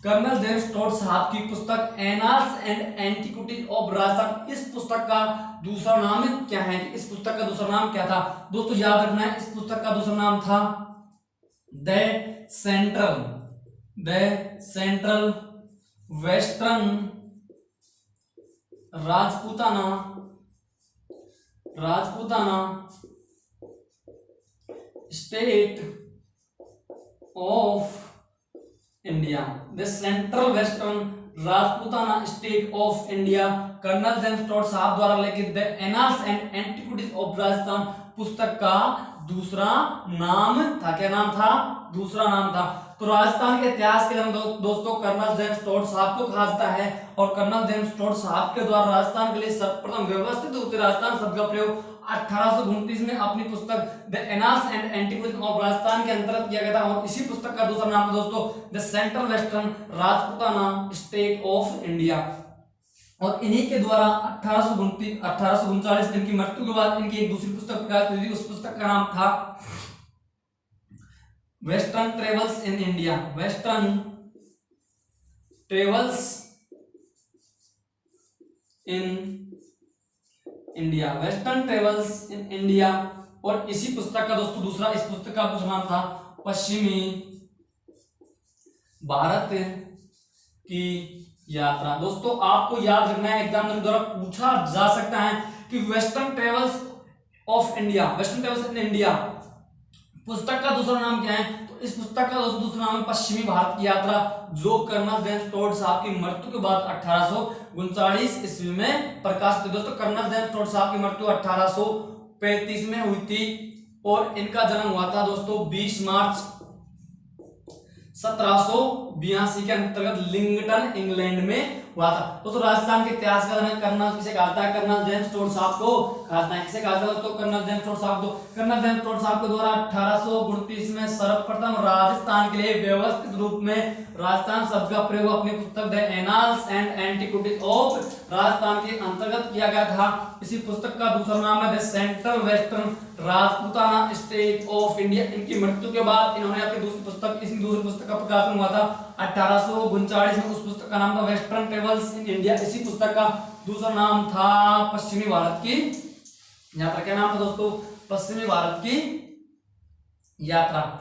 कर्नल जेम्स टोड साहब की पुस्तक annals and antiquities of Rajasthan, इस पुस्तक का दूसरा नाम क्या है? इस पुस्तक का दूसरा नाम क्या था? दोस्तों याद रखना है, इस पुस्तक का दूसरा नाम था the central western Rajputana state of India. The central western Rajputana state of India, colonel James Tod sahab द्वारा लिखित the annals and antiquities of Rajasthan पुस्तक का दूसरा नाम था। क्या नाम था? दूसरा नाम था। तो राजस्थान के इतिहास के अंदर दोस्तों कर्नल जेम्स टोड साहब को कहा जाता है, और कर्नल जेम्स टोड साहब के द्वारा राजस्थान के लिए सर्वप्रथम व्यवस्थित रूप से राजस्थान शब्द का प्रयोग 1829 में अपनी पुस्तक the annals and antiquities of Rajasthan के अंतर्गत किया गया था। और इसी पुस्तक का दूसरा नाम था दोस्तों the central western Rajputana state of India. और इन्हीं के द्वारा 1839 इनकी मृत्यु के बाद इनकी एक दूसरी पुस्तक प्रकाशित हुई थी। उस पुस्तक का नाम था western travels in India. Western travels in India. और इसी पुस्तक का दोस्तों दूसरा, इस पुस्तक का दूसरा नाम था पश्चिमी भारत की यात्रा। दोस्तों आपको याद रखना है, एग्जाम के द्वारा पूछा जा सकता है कि वेस्टर्न ट्रेवल्स इन इंडिया पुस्तक का दूसरा नाम क्या है? तो इस पुस्तक का दूसरा नाम है पश्चिमी भारत की यात्रा, जो कर्नल जेम्स टोड साहब की मृत्यु के बाद 1839 ईस्वी में प्रकाशित हुई। दोस्तों कर्नल जेम्स टोड साहब की मृत्यु 1835 में हुई थी, और इनका जन्म हुआ था दोस्तों 20 मार्च 1782 के अंतर्गत लिंगटन इंग्लैंड में हुआ था। दोस्तों राजस्थान के इतिहास का जनक कर्नल किसे कहा जाता है? कर्नल जेम्स टोड साहब को कहा जाता है। किसे कहा जाता है दोस्तों? कर्नल जेम्स टोड साहब को। कर्नल जेम्स टोड साहब के द्वारा 1829 में सर्वप्रथम राजस्थान के लिए व्यवस्थित रूप में राजस्थान शब्द का प्रयोग अपनी पुस्तक the annals and antiquities of Rajasthan के अंतर्गत किया गया था। इसी पुस्तक का दूसरा नाम है the central western Rajputana state of India. इनकी मृत्यु के बाद इन्होंने अपनी दूसरी पुस्तक का प्रकाशन हुआ था 1839 में। उस पुस्तक का नाम था वेस्टर्न ट्रेवल्स इन इंडिया। इसी पुस्तक का दूसरा नाम था पश्चिमी भारत की यात्रा। क्या नाम था दोस्तों? पश्चिमी भारत की यात्रा।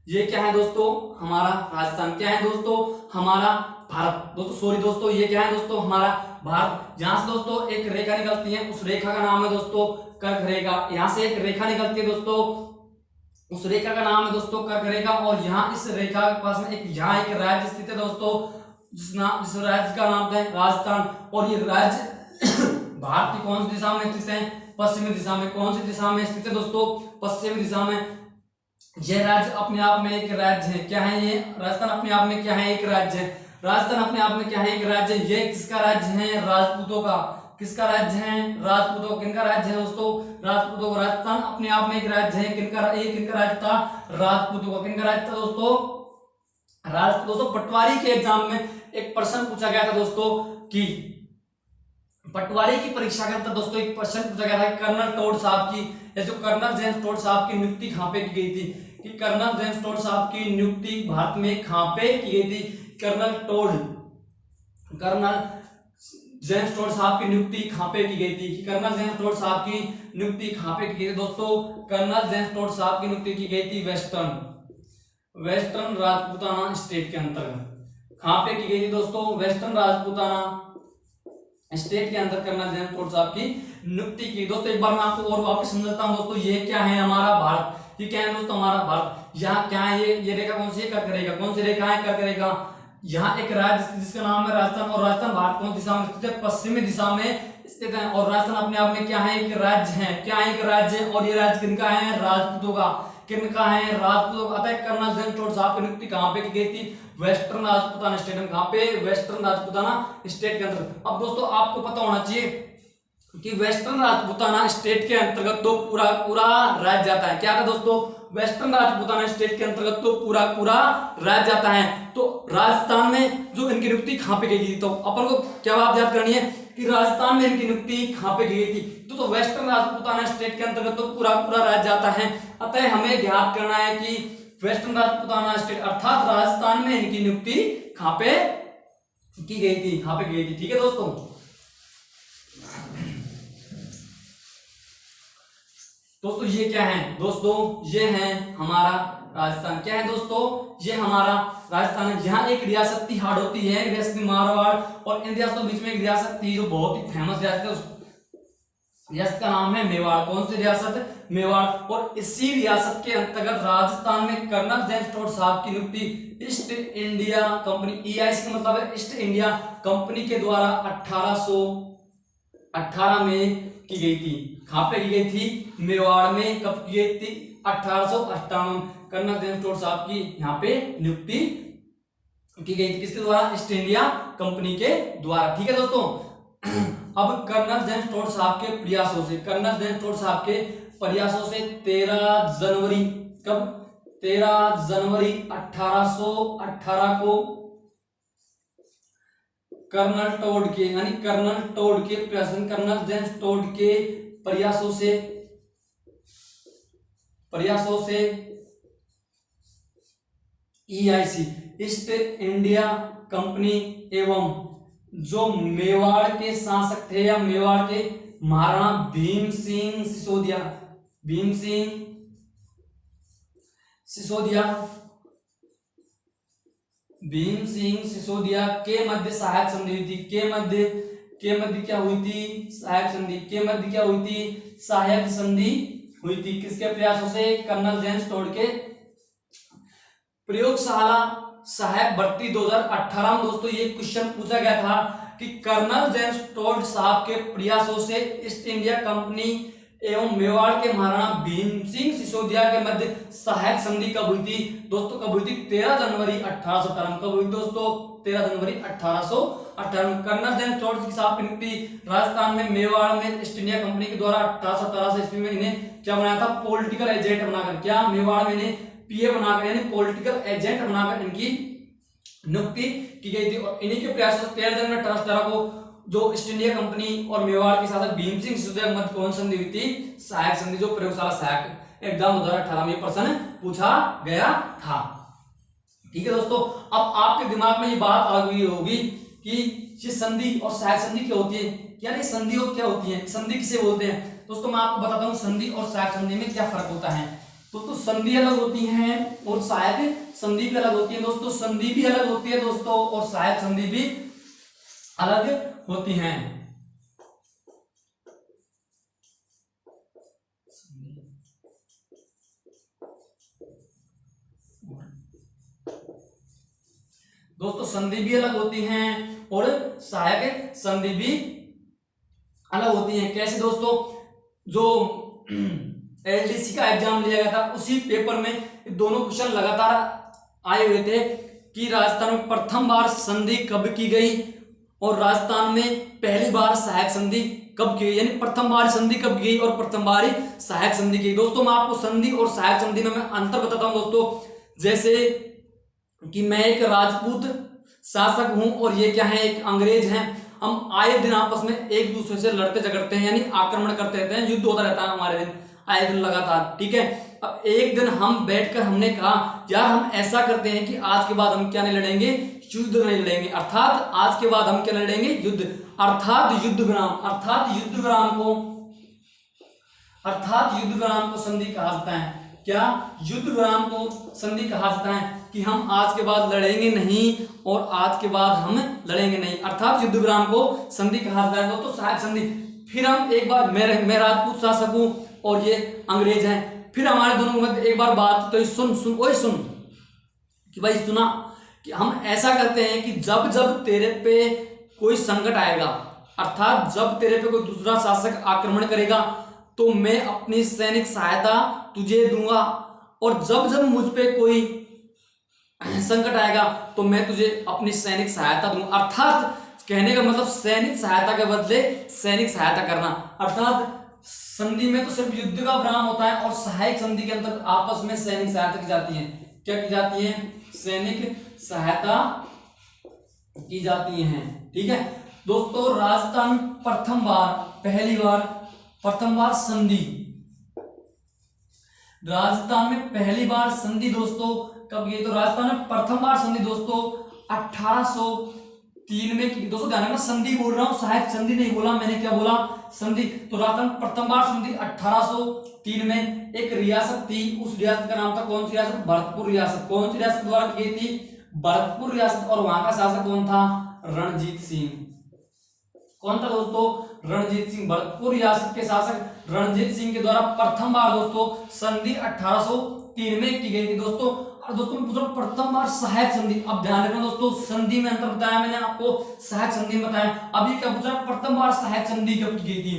ये क्या है दोस्तों? हमारा राजस्थान। क्या है दोस्तों? हमारा भारत। दोस्तों सॉरी दोस्तों, ये क्या है दोस्तों? हमारा भारत। यहां से दोस्तों एक रेखा निकलती है, उस रेखा का नाम है दोस्तों कर्क रेखा। यहां से एक रेखा निकलती है दोस्तों, उस रेखा का नाम है दोस्तों कर्क रेखा। और यहाँ इस रेखा के पास में यहाँ एक राज्य स्थित है दोस्तों, जिस राज्य का नाम है राजस्थान। और ये राज्य भारत की कौन सी दिशा में स्थित है? पश्चिमी दिशा में। कौन सी दिशा में स्थित है दोस्तों? पश्चिमी दिशा में। यह राज्य अपने आप में एक राज्य है। क्या है ये? राजस्थान अपने आप में क्या है? एक राज्य है। राजस्थान अपने आप में क्या है? एक राज्य। ये किसका राज्य है? राजपूतों का। किसका राज्य है? राजपूतों। किनका राज्य है दोस्तों? राजपूतों का। राजस्थान अपने आप में एक राज्य है। किनका राज्य था? राजपूतों का। किनका राज्य था दोस्तों? दोस्तों पटवारी के एग्जाम में एक प्रश्न पूछा गया था दोस्तों कि पटवारी की परीक्षा के अंदर दोस्तों एक प्रश्न पूछा गया था कि कर्नल टोड साहब की, या जो कर्नल जेम्स टोड साहब की नियुक्ति कहां पे की गई थी? कि कर्नल जेम्स टोड साहब की नियुक्ति भारत में कहां पे की गई थी? कर्नल जेम्स टोड साहब की नियुक्ति कहां पे की गई थी? कि कर्नल जेम्स टोड साहब की नियुक्ति कहां पे की गई थी दोस्तों? कर्नल जेम्स टोड साहब की नियुक्ति की गई थी वेस्टर्न राजपूताना स्टेट के अंतर्गत। कहां पे की गई थी दोस्तों? वेस्टर्न राजपूताना स्टेट के अंदर कर्नल जेम्स टोड साहब की नियुक्ति की। दोस्तों एक बार मैं आपको और वापस समझाता हूं दोस्तों, ये क्या है? हमारा भारत। ये क्या है दोस्तों? हमारा भारत। यहाँ क्या है? ये रेखा कौन सी है? कर्क रेखा। कौन सी रेखा है? कर्क रेखा। यहाँ एक राज्य जिसका नाम है राजस्थान, और राजस्थान भारत कौन दिशा में स्थित है? पश्चिमी दिशा में स्थित है। और राजस्थान अपने आप में क्या है? एक राज्य है। क्या है? एक राज्य। और ये राज्य किनका है? राजपूतों का। किनका है? राजपूतों का। अतः कर्नल जेम्स टोड साहब की नियुक्ति कहां पे की गई थी? वेस्टर्न राजपूताना स्टेट में। कहां पे? वेस्टर्न राजपूताना स्टेट के अंतर्गत। अब दोस्तों आपको पता होना चाहिए कि वेस्टर्न राजपूताना स्टेट के अंतर्गत तो पूरा राज्य आता है। क्या आता है दोस्तों? वेस्टर्न राजपूताना स्टेट के अंतर्गत तो पूरा पूरा राज्य आता है। तो राजस्थान में जो इनकी नियुक्ति कहां पे की गई थी, तो अपन को क्या बात याद करनी है कि राजस्थान में इनकी नियुक्ति कहां पे की गई थी, तो वेस्टर्न राजपूताना स्टेट के अंतर्गत तो पूरा पूरा राज्य आता है। अतः हमें ध्यान करना है कि वेस्टर्न राजपूताना स्टेट अर्थात राजस्थान में इनकी नियुक्ति कहां पे की गई थी, कहां पे की गई थी। ठीक है दोस्तों, दोस्तों ये क्या है, दोस्तों ये है हमारा राजस्थान। क्या है दोस्तों, ये हमारा राजस्थान है। यहाँ एक रियासत थी हाड़ौती है, रियासत मारवाड़, और इन रियासतों के बीच में एक रियासत थी जो बहुत ही फेमस रियासत है, उस रियासत का नाम है मेवाड़। कौन सी रियासत, मेवाड़। और इसी रियासत के अंतर्गत राजस्थान में कर्नल जेम्स टोड साहब की नियुक्ति ईस्ट इंडिया कंपनी, EIC का मतलब है ईस्ट इंडिया कंपनी के द्वारा 1818 में की गई थी। कहां पे की गई थी, मेवाड़ में। कब की गई थी, 1858। कर्नल जेम्स टोड साहब की यहाँ पे नियुक्ति की गई थी, किसके द्वारा, ईस्ट इंडिया कंपनी के द्वारा। ठीक है दोस्तों, अब कर्नल जेम्स टोड साहब के प्रयासों से, कर्नल जेम्स टोड साहब के प्रयासों से 13 जनवरी, कब, 13 जनवरी 1818 को कर्नल टोड के, यानी कर्नल टोड के प्रयासन, कर्नल जेम्स टोड के प्रयासों से EIC ईस्ट इंडिया कंपनी एवं जो मेवाड़ के शासक थे या मेवाड़ के महाराणा भीम सिंह सिसोदिया के मध्य सहायक संधि हुई थी। के मध्य क्या हुई थी, सहायक संधि। के मध्य क्या हुई थी, सहायक संधि हुई थी। किसके प्रयासों से, कर्नल जेम्स टोड के। प्रयोगशाला सहायक भर्ती 2018 में दोस्तों ये क्वेश्चन पूछा गया था कि कर्नल जेम्स टोड साहब के प्रयासों से ईस्ट इंडिया कंपनी एवं मेवाड़ के महाराणा भीम सिंह सिसोदिया के मध्य सहायक संधि कब हुई थी दोस्तों, कब हुई थी, 13 जनवरी 1818। कब हुई दोस्तों, 13 जनवरी 1818। कर्नल जेम्स टोड साहब की नियुक्ति राजस्थान में मेवाड़ में ईस्ट इंडिया कंपनी के द्वारा 1817 ईस्वी में इन्हें क्या बनाया था, पॉलिटिकल एजेंट बनाकर। क्या, मेवाड़ में इन्हें PA बनाकर यानी पॉलिटिकल एजेंट बनाकर इनकी नियुक्ति की गई थी। और इन्हीं के प्रयासों से 13 जनवरी 1817 को जो ईस्ट इंडिया कंपनी और मेवाड़ के शासक भीम सिंह सिसोदिया के मध्य कौन संधि हुई थी, सहायक संधि, जो प्रयोगशाला सहायक एग्जाम 2018 में प्रश्न पूछा गया था। ठीक है दोस्तों, अब आपके दिमाग में ये बात आ गई होगी कि ये संधि और सहायक संधि क्या होती है, यानी संधि और क्या होती है, संधि किसे बोलते हैं। दोस्तों मैं आपको बताता हूँ संधि और सहायक संधि में क्या फर्क होता है। दोस्तों संधि अलग होती है और सहायक संधि भी अलग होती है। दोस्तों संधि भी अलग होती है दोस्तों, और सहायक संधि भी अलग होती हैं। दोस्तों संधि भी अलग होती हैं और सहायक संधि भी अलग होती हैं। कैसे दोस्तों, जो LDC का एग्जाम लिया गया था उसी पेपर में दोनों क्वेश्चन लगातार आए हुए थे कि राजस्थान में प्रथम बार संधि कब की गई और राजस्थान में पहली बार सहायक संधि कब की गई, यानी प्रथम बार संधि कब की गई और प्रथम बार सहायक संधि की। दोस्तों मैं आपको संधि और सहायक संधि में मैं अंतर बताता हूं दोस्तों। जैसे कि मैं एक राजपूत शासक हूं और ये क्या है, एक अंग्रेज हैं। हम आए दिन आपस में एक दूसरे से लड़ते झगड़ते हैं, यानी आक्रमण करते रहते हैं, युद्ध होता रहता है हमारे दिन, आए दिन लगातार। ठीक है, अब एक दिन हम बैठकर हमने कहा यार हम ऐसा करते हैं कि आज के बाद हम क्या नहीं लड़ेंगे, युद्ध नहीं लड़ेंगे, अर्थात आज के बाद हम क्या लड़ेंगे, युद्ध, अर्थात युद्ध विराम, अर्थात युद्ध विराम को संधि कहा जाता है। क्या, युद्ध विराम को संधि कहा जाता है कि हम आज के बाद लड़ेंगे नहीं और आज के बाद हम लड़ेंगे नहीं, अर्थात युद्ध विराम को संधि कहा जाता है दोस्तों, सहायक संधि। फिर हम एक बार, मैं राजपूत शासक हूं और ये अंग्रेज हैं, फिर हमारे दोनों में एक बार बात तो सुन कि भाई सुना कि हम ऐसा करते हैं कि जब जब तेरे पे कोई संकट आएगा, अर्थात जब तेरे पे कोई दूसरा शासक आक्रमण करेगा तो मैं अपनी सैनिक सहायता तुझे दूंगा, और जब जब मुझ पे कोई संकट आएगा तो मैं तुझे अपनी सैनिक सहायता दूंगा। अर्थात कहने का मतलब सैनिक सहायता के बदले सैनिक सहायता करना, अर्थात संधि में तो सिर्फ युद्ध का विराम होता है और सहायक संधि के अंतर्गत आपस में सैनिक सहायता की जाती है। क्या की जाती है? सैनिक सहायता की जाती है। ठीक है दोस्तों, राजस्थान प्रथम बार संधि, राजस्थान में पहली बार संधि दोस्तों कब गई? तो राजस्थान में प्रथम बार संधि दोस्तों 1803 में की। दोस्तों ध्यान रखना, संधि बोल रहा हूं, सहायक संधि नहीं बोला मैंने, क्या बोला? संधि। तो राजस्थान प्रथम बार संधि 1803 में एक रियासत थी, उस रियासत का नाम था कौन सी रियासत? भरतपुर रियासत। कौन सी रियासत द्वारा की गई थी? भरतपुर रियासत। और वहां का शासक कौन था? रणजीत सिंह। कौन था दोस्तों? रणजीत सिंह। भरतपुर रियासत के शासक रणजीत सिंह के द्वारा प्रथम बार दोस्तों संधि 1803 में की गई थी दोस्तों। और दोस्तों मैं पूछ रहा हूं प्रथम बार सहायक संधि। अब ध्यान रखना दोस्तों, संधि में अंतर बताया मैंने आपको, सहायक संधि में बताया। अभी क्या पूछ रहा है? प्रथम बार सहायक संधि कब की गई थी?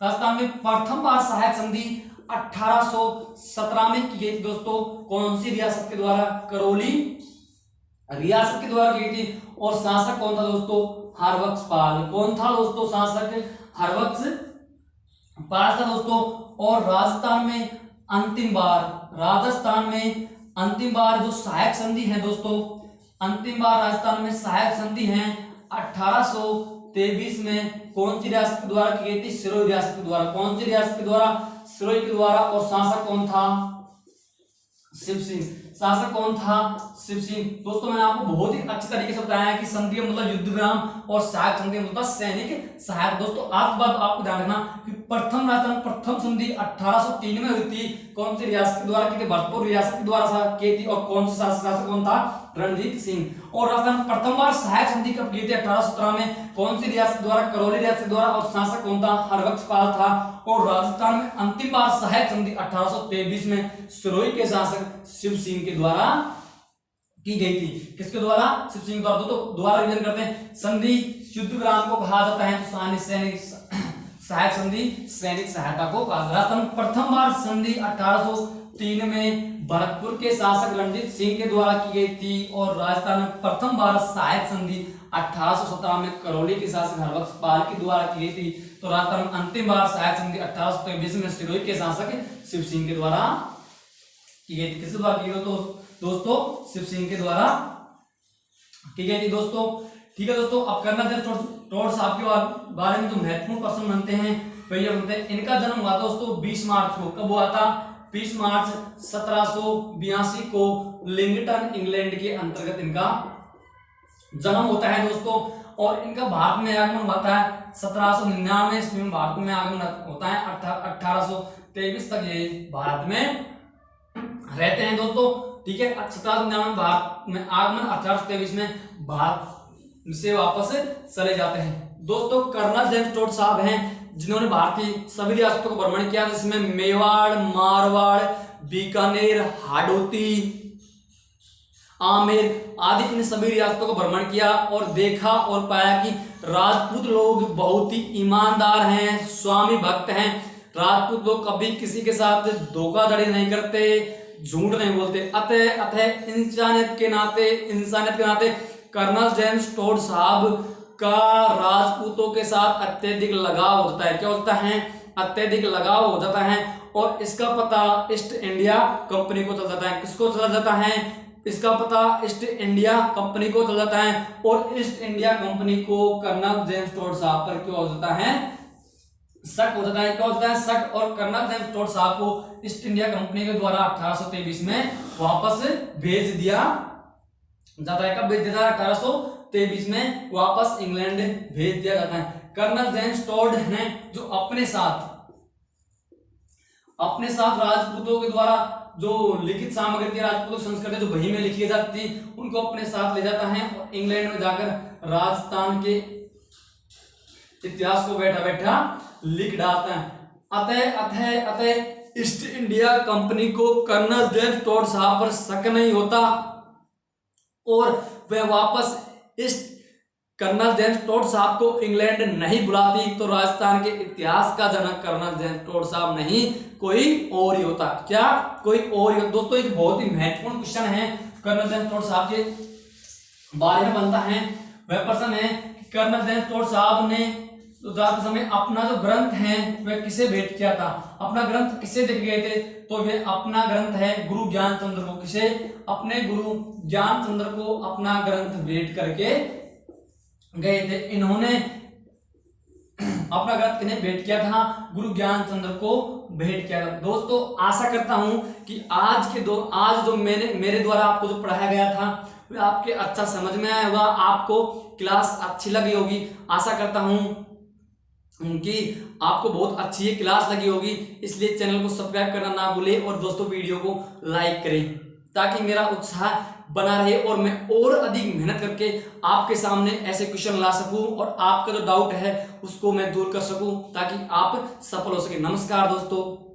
राजस्थान में प्रथम बार सहायक संधि 1817 में की गई थी दोस्तों। कौन सी रियासत के द्वारा? करौली रियासत के द्वारा की गई थी। और शासक कौन था दोस्तों? हरबख्शपाल। कौन था दोस्तों शासक? हरबख्शपाल था दोस्तों। और राजस्थान में अंतिम बार जो सहायक संधि है दोस्तों, अंतिम बार राजस्थान में सहायक संधि है 1823 में। कौन सी रियासत के द्वारा की गई थी? सिरोही रियासत के द्वारा। कौन सी रियासत के द्वारा? सिरोही के द्वारा। और शासक कौन था? शिव सिंह। शासक कौन था? शिव सिंह। दोस्तों मैंने आपको बहुत ही अच्छे तरीके से बताया है कि संधि मतलब युद्ध विराम और सहायक संधि मतलब सैनिक सहायक। दोस्तों आप बात आपको ध्यान रखना कि राजस्थान प्रथम संधि 1803 में हुई थी। कौन सी रियासत के द्वारा की थी? भरतपुर रियासत के द्वारा की थी। और कौन सा शासक कौन था? रणजीत सिंह। और राजस्थान प्रथम बार सहायक संधि कब की थी? 1817 में। कौन सी रियासत द्वारा? करौली रियासत द्वारा। और शासक कौन था? हरबख्शपाल था। और राजस्थान में अंतिम बार सहायक संधि 1823 में सिरोही के शासक शिव सिंह के द्वारा की गई थी। किसके द्वारा? शिव सिंह द्वारा। तो दोबारा रिवीजन करते हैं। संधि युद्ध विराम को कहा जाता है, तो सैनिक सहायक संधि सैनिक सहायता को कहा जाता है। राजस्थान प्रथम बार संधि 1803 में भरतपुर के शासक रणजीत सिंह के द्वारा की गई थी। और राजस्थान में प्रथम बार सहायक संधि 1817 में करौली के शासक हरबख्शपाल के द्वारा की गई थी। तो राजस्थान में अंतिम बार सहायक संधि 1823 में सिरोही के शासक शिव सिंह के द्वारा की गई थी। किसके द्वारा की गई? तो दोस्तों शिव सिंह के द्वारा की गई थी दोस्तों। ठीक है दोस्तों, अब कर्नल टोड साहब के बारे में जो महत्वपूर्ण प्रश्न बनते हैं वही बनते हैं। इनका जन्म हुआ था दोस्तों 20 मार्च को। कब हुआ था? 20 मार्च 1782 को लिंगटन इंग्लैंड के अंतर्गत इनका जन्म होता है दोस्तों। और इनका भारत में आगमन होता है 1799 ईस्वी में। भारत में आगमन होता है 1823 तक ये भारत में रहते हैं दोस्तों। ठीक है, 1799 में भारत में आगमन, 1823 में भारत से वापस चले जाते हैं दोस्तों। कर्नल जेम्स टोड साहब हैं जिन्होंने भारत की सभी रियासतों को भ्रमण किया, जिसमें मेवाड़, मारवाड़, बीकानेर, हाडोती, आमेर आदि इन सभी रियासतों को भ्रमण किया और देखा और पाया कि राजपूत लोग बहुत ही ईमानदार हैं, स्वामी भक्त हैं। राजपूत लोग कभी किसी के साथ धोखाधड़ी नहीं करते, झूठ नहीं बोलते। अतः इंसानियत के नाते कर्नल जेम्स टोड साहब का राजपूतों के साथ अत्यधिक लगाव होता है। क्या होता है? अत्यधिक लगाव हो जाता है। और इसका पता ईस्ट इंडिया कंपनी को चल जाता है। किसको चला जाता है? इसका पता ईस्ट इंडिया कंपनी को चल जाता है। और ईस्ट इंडिया कंपनी को कर्नल जेम्स टोड साहब पर क्यों हो जाता है? शक हो जाता है। क्या होता है? शक। और कर्नल जेम्स टोड साहब को ईस्ट इंडिया कंपनी के द्वारा 1823 में वापस भेज दिया जाता है। कब भेज दिया जाता है? 1823 में वापस इंग्लैंड भेज दिया जाता है। कर्नल जेम्स टोड ने जो अपने साथ राजपूतों के द्वारा जो लिखित सामग्री थी, राजपूतों की संस्कृति जो बही में लिखी जाती थी, उनको अपने साथ ले जाता है और इंग्लैंड में जाकर राजस्थान के इतिहास को बैठा बैठा लिख डालता है। अतः ईस्ट इंडिया कंपनी को कर्नल जेम्स टोड साहब पर शक नहीं होता और वह वापस कर्नल जेम्स टोड साहब को इंग्लैंड नहीं बुलाती। तो राजस्थान के इतिहास का जनक कर्नल जेम्स टोड साहब नहीं, कोई और ही होता। क्या? कोई और ही होता। दोस्तों एक बहुत ही महत्वपूर्ण क्वेश्चन है कर्नल जेम्स टोड साहब के बारे में बनता है। वह प्रश्न है कर्नल जेम्स टोड साहब ने तो जाते समय अपना जो ग्रंथ है वह किसे भेंट किया था, अपना ग्रंथ किसे देख गए थे, तो वह अपना ग्रंथ है गुरु ज्ञानचंद्र को। किसे? अपने गुरु ज्ञानचंद्र को अपना ग्रंथ भेंट करके गए थे। इन्होंने अपना ग्रंथ किन्हें भेंट किया था? गुरु ज्ञानचंद्र को भेंट किया था। दोस्तों आशा करता हूं कि आज जो मेरे द्वारा आपको जो पढ़ाया गया था वह आपके अच्छा समझ में आया होगा, आपको क्लास अच्छी लगी होगी। आशा करता हूं कि आपको बहुत अच्छी ये क्लास लगी होगी, इसलिए चैनल को सब्सक्राइब करना ना भूलें और दोस्तों वीडियो को लाइक करें ताकि मेरा उत्साह बना रहे और मैं और अधिक मेहनत करके आपके सामने ऐसे क्वेश्चन ला सकूं और आपका जो डाउट है उसको मैं दूर कर सकूं ताकि आप सफल हो सके। नमस्कार दोस्तों।